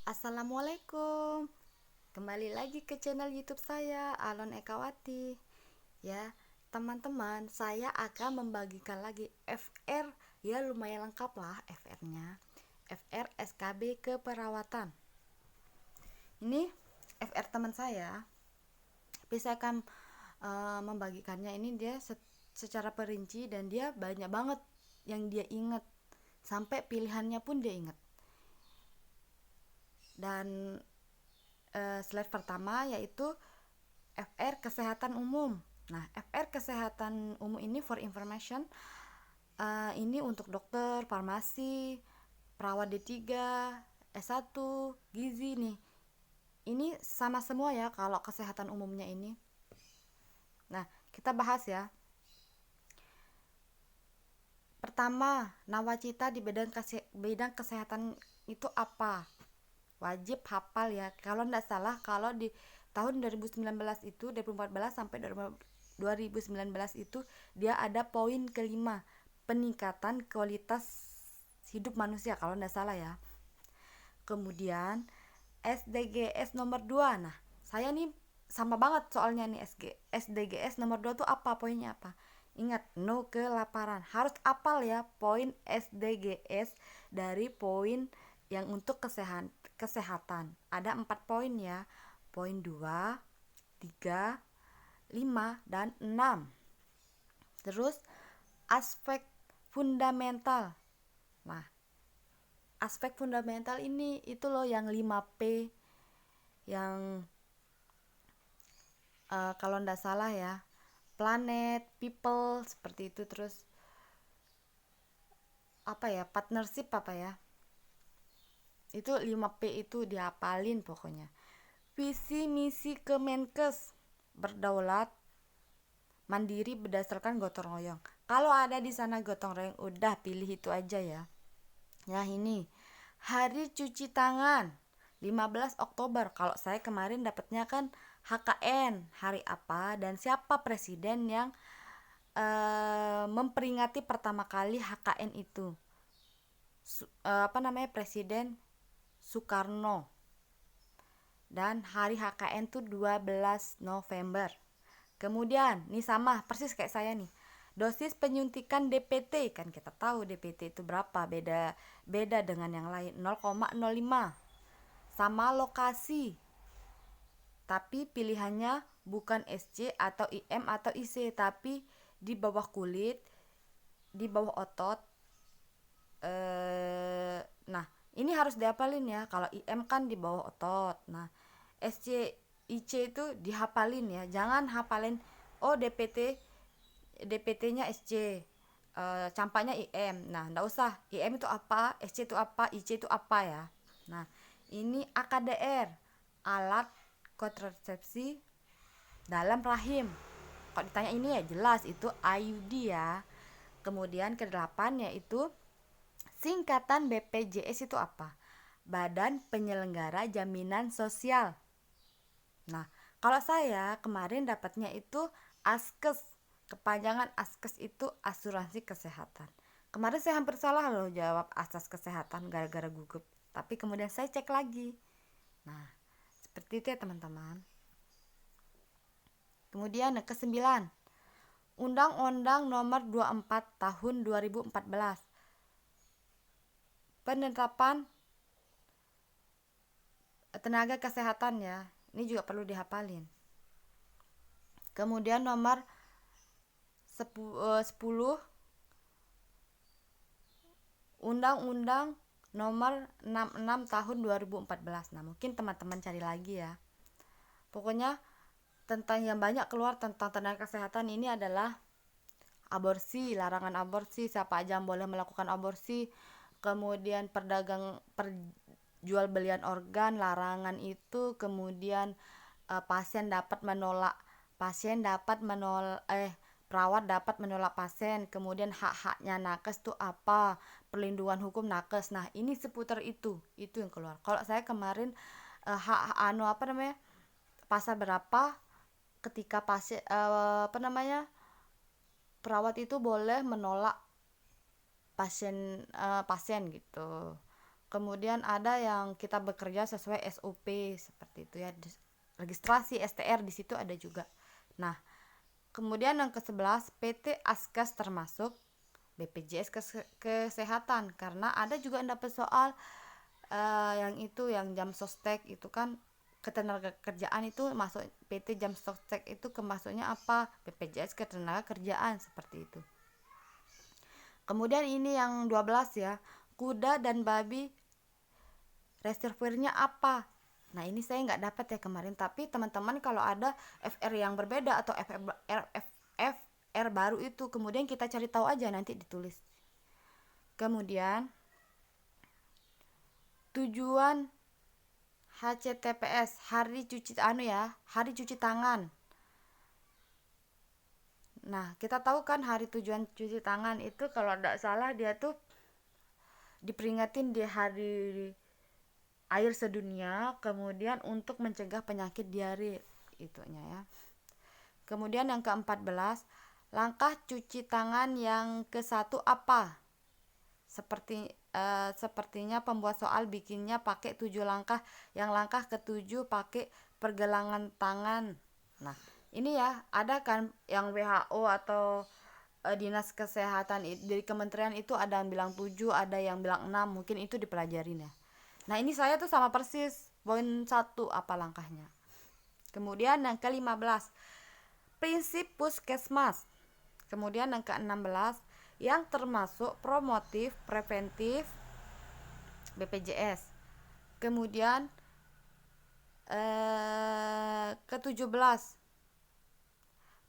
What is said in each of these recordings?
Assalamualaikum. Kembali lagi ke channel YouTube saya, Alon Ekawati. Ya, teman-teman, saya akan membagikan lagi FR, ya lumayan lengkap lah FR-nya. FR SKB keperawatan. Ini FR teman saya. Tapi saya akan membagikannya ini dia secara perinci dan dia banyak banget yang dia ingat. Sampai pilihannya pun dia ingat. Dan slide pertama yaitu FR kesehatan umum. Nah, FR kesehatan umum ini for information, ini untuk dokter, farmasi, perawat D3, S1, gizi nih. Ini sama semua ya kalau kesehatan umumnya ini. Nah, kita bahas ya. Pertama, nawacita di bidang kesehatan itu apa? Wajib hafal ya. Kalau tidak salah, kalau di tahun 2019 itu 2014 sampai 2019 itu dia ada poin kelima, peningkatan kualitas hidup manusia kalau tidak salah ya. Kemudian SDGs nomor 2. Nah, saya nih sama banget soalnya nih SDGs nomor 2 tuh apa poinnya apa? Ingat, no kelaparan. Harus apal ya poin SDGs dari poin yang untuk kesehatan. Ada 4 poin ya. Poin 2, 3, 5, dan 6. Terus aspek fundamental. Nah, aspek fundamental ini itu loh yang 5P yang kalau ndak salah ya, planet, people, seperti itu. Terus apa ya, partnership apa ya, itu 5P itu dihafalin pokoknya. Visi misi Kemenkes, berdaulat mandiri berdasarkan gotong royong. Kalau ada di sana gotong royong, udah pilih itu aja ya. Nah, ini hari cuci tangan 15 Oktober. Kalau saya kemarin dapatnya kan HKN, hari apa dan siapa presiden yang memperingati pertama kali HKN itu. Presiden Soekarno. Dan hari HKN tuh 12 November. Kemudian, nih sama persis kayak saya nih. Dosis penyuntikan DPT, kan kita tahu DPT itu berapa, beda dengan yang lain, 0,05. Sama lokasi. Tapi pilihannya bukan SC atau IM atau IC, tapi di bawah kulit, di bawah otot. Nah, ini harus dihafalin ya. Kalau IM kan di bawah otot. Nah, SC IC itu dihafalin ya. Jangan hafalin DPT-nya SC, campaknya IM. Nah, enggak usah. IM itu apa, SC itu apa, IC itu apa ya. Nah, ini AKDR, alat kontrasepsi dalam rahim. Kalau ditanya ini ya jelas itu IUD ya. Kemudian ke-8 yaitu singkatan BPJS itu apa? Badan Penyelenggara Jaminan Sosial. Nah, kalau saya kemarin dapatnya itu ASKES. Kepanjangan ASKES itu asuransi kesehatan. Kemarin saya hampir salah loh jawab asas kesehatan gara-gara gugup. Tapi kemudian saya cek lagi. Nah, seperti itu ya teman-teman. Kemudian ke-9, Undang-Undang Nomor 24 Tahun 2014. Penetapan tenaga kesehatan ya. Ini juga perlu dihafalin. Kemudian nomor 10 Undang-Undang Nomor 66 Tahun 2014. Nah, mungkin teman-teman cari lagi ya. Pokoknya tentang yang banyak keluar tentang tenaga kesehatan ini adalah aborsi, larangan aborsi, siapa aja yang boleh melakukan aborsi. Kemudian perjual belian organ, larangan itu. Kemudian perawat dapat menolak pasien. Kemudian hak-haknya nakes tuh apa, perlindungan hukum nakes. Nah, ini seputar itu yang keluar. Kalau saya kemarin pasal berapa ketika pasien perawat itu boleh menolak pasien gitu. Kemudian ada yang kita bekerja sesuai SOP seperti itu ya. Registrasi STR di situ ada juga. Nah, kemudian yang ke-11 PT Askas termasuk BPJS Kesehatan, karena ada juga yang dapat soal yang itu yang jam sostek itu kan ketenaga kerjaan itu masuk PT jam sostek itu kemasuknya apa? BPJS ketenaga kerjaan seperti itu. Kemudian ini yang 12 ya, kuda dan babi reservoirnya apa? Nah ini saya nggak dapat ya kemarin, tapi teman-teman kalau ada FR yang berbeda atau FR baru itu kemudian kita cari tahu aja, nanti ditulis. Kemudian tujuan HCTPS, hari cuci tangan. Nah kita tahu kan hari tujuan cuci tangan itu kalau tidak salah dia tuh diperingatin di hari air sedunia, kemudian untuk mencegah penyakit diare itunya ya. Kemudian yang ke-14, langkah cuci tangan yang ke-1 apa? Sepertinya pembuat soal bikinnya pakai 7 langkah, yang langkah ke-7 pakai pergelangan tangan. Nah, ini ya, ada kan yang WHO atau dinas kesehatan dari kementerian itu ada yang bilang 7, ada yang bilang 6, mungkin itu dipelajarin ya. Nah ini saya tuh sama persis, poin 1 apa langkahnya. Kemudian yang ke-15, prinsip puskesmas. Kemudian yang ke-16, yang termasuk promotif, preventif BPJS. Kemudian ke-17,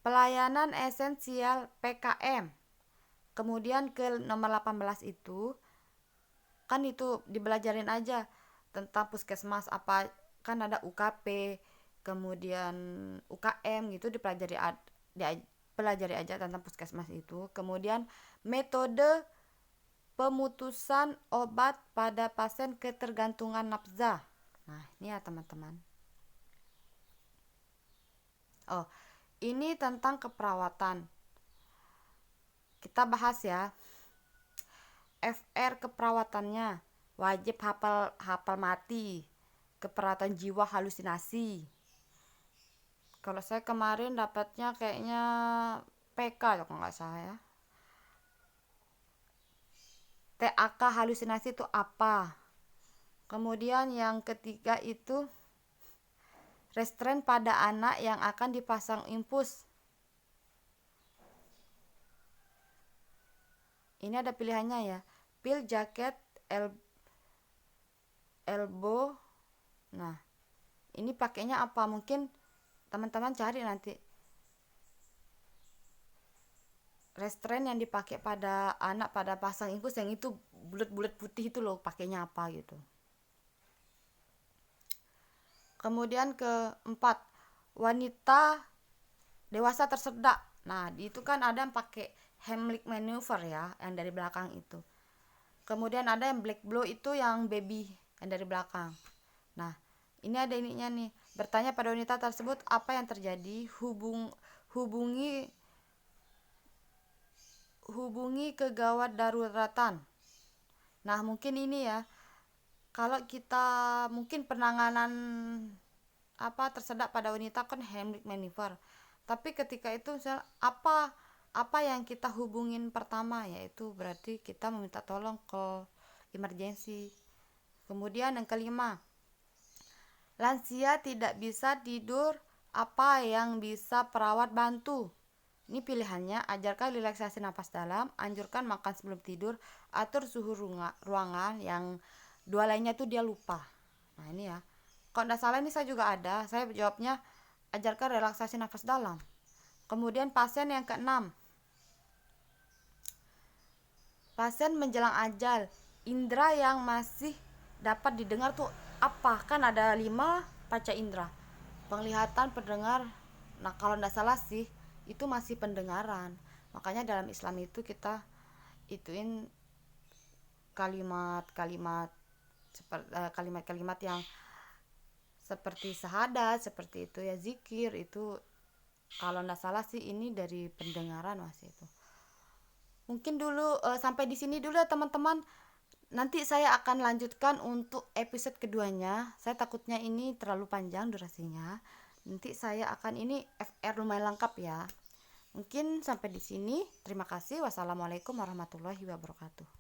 pelayanan esensial PKM. Kemudian ke nomor 18 itu kan itu dibelajarin aja tentang puskesmas apa, kan ada UKP, kemudian UKM gitu, dipelajari aja tentang puskesmas itu. Kemudian metode pemutusan obat pada pasien ketergantungan nafsa. Nah ini ya teman-teman. Oh ini tentang keperawatan kita bahas ya. FR keperawatannya wajib hafal mati, keperawatan jiwa halusinasi. Kalau saya kemarin dapatnya kayaknya PK kalau nggak salah ya. TAK halusinasi itu apa? Kemudian yang ketiga itu restrain pada anak yang akan dipasang infus. Ini ada pilihannya ya, pil, jaket, elbow. Nah ini pakainya apa, mungkin teman-teman cari nanti. Restrain yang dipakai pada anak pada pasang infus yang itu bulat-bulat putih itu loh, pakainya apa gitu. Kemudian keempat, wanita dewasa tersedak. Nah itu kan ada yang pakai Heimlich maneuver ya, yang dari belakang itu. Kemudian ada yang black blow itu yang baby yang dari belakang. Nah ini ada ininya nih, bertanya pada wanita tersebut apa yang terjadi, hubungi kegawat daruratan. Nah mungkin ini ya, kalau kita mungkin penanganan tersedak pada wanita kan Heimlich maneuver, tapi ketika itu misalnya apa yang kita hubungin pertama, yaitu berarti kita meminta tolong ke emergency. Kemudian yang kelima, lansia tidak bisa tidur, apa yang bisa perawat bantu? Ini pilihannya, ajarkan relaksasi nafas dalam, anjurkan makan sebelum tidur, atur suhu ruangan. Yang dua lainnya tuh dia lupa. Nah ini ya, kalau tidak salah ini saya juga ada, saya jawabnya ajarkan relaksasi nafas dalam. Kemudian pasien yang keenam, pasien menjelang ajal, indera yang masih dapat didengar tuh apa? Kan ada 5 panca indera, penglihatan, pendengar. Nah kalau tidak salah sih itu masih pendengaran, makanya dalam Islam itu kita ituin kalimat-kalimat yang seperti syahadat, seperti itu ya, zikir itu kalau tidak salah sih ini dari pendengaran masih itu. Mungkin dulu sampai di sini dulu ya teman-teman. nanti saya akan lanjutkan untuk episode keduanya. Saya takutnya ini terlalu panjang durasinya. Nanti saya akan ini FR lumayan lengkap ya. Mungkin sampai di sini. Terima kasih. Wassalamualaikum warahmatullahi wabarakatuh.